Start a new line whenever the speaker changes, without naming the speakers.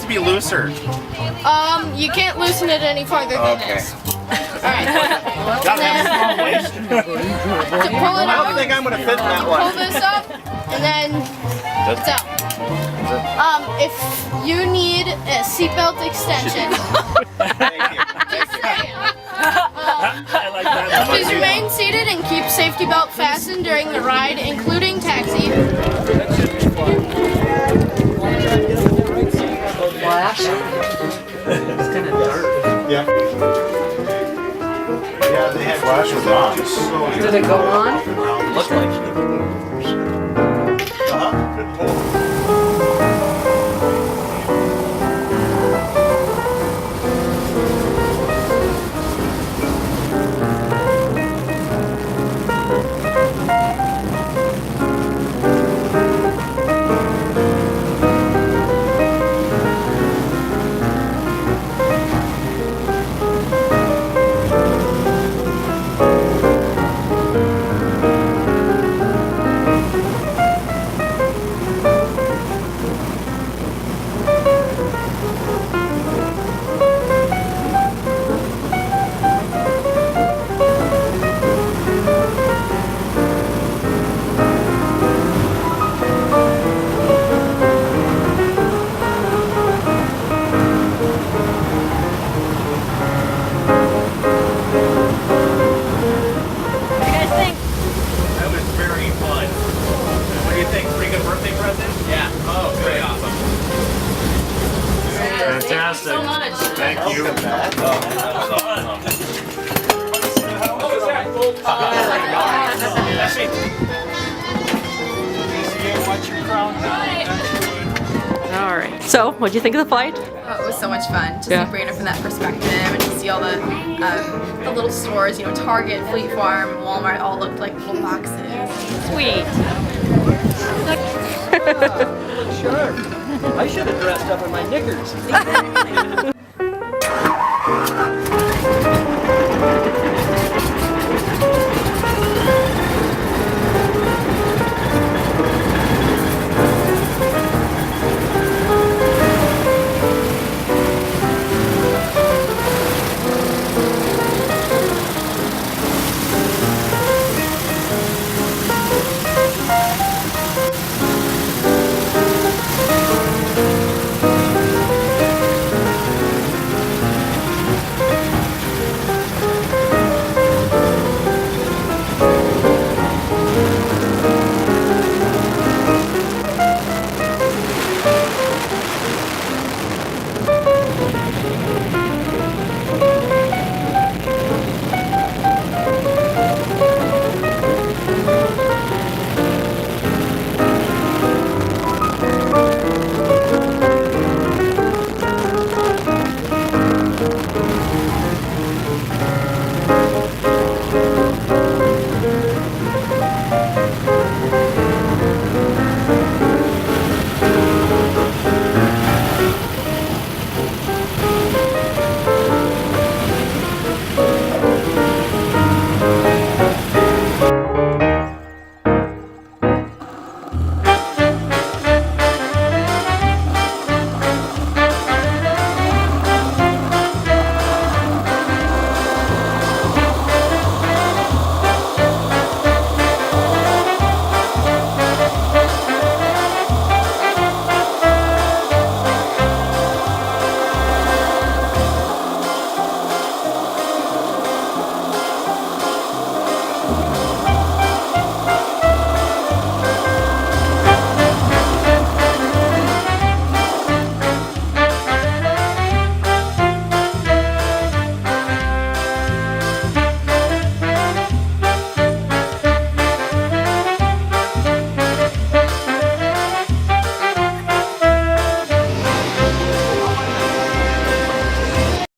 needs to be looser?
You can't loosen it any farther than this. Alright.
Gotta have a small waist.
To pull it
I
out,
don't think I'm gonna fit in that
pull
one.
this up, and then it's out. If you need a seatbelt extension,
Thank you.
I like that.
please remain seated and keep safety belt fastened during the ride, including taxi.
Flash. It's kind of dark.
Yeah. Yeah, they had flash was on.
Did it go on?
Looked like it.
Fantastic.
So much.
Thank you.
All right. So, what'd you think of the flight?
Oh, it was so much fun to
Yeah.
see Brainerd from that perspective and to see all the little stores, you know, Target, Fleet Farm, Walmart, all looked like little boxes.
Sweet.
Sure. I should have dressed up in my knickers.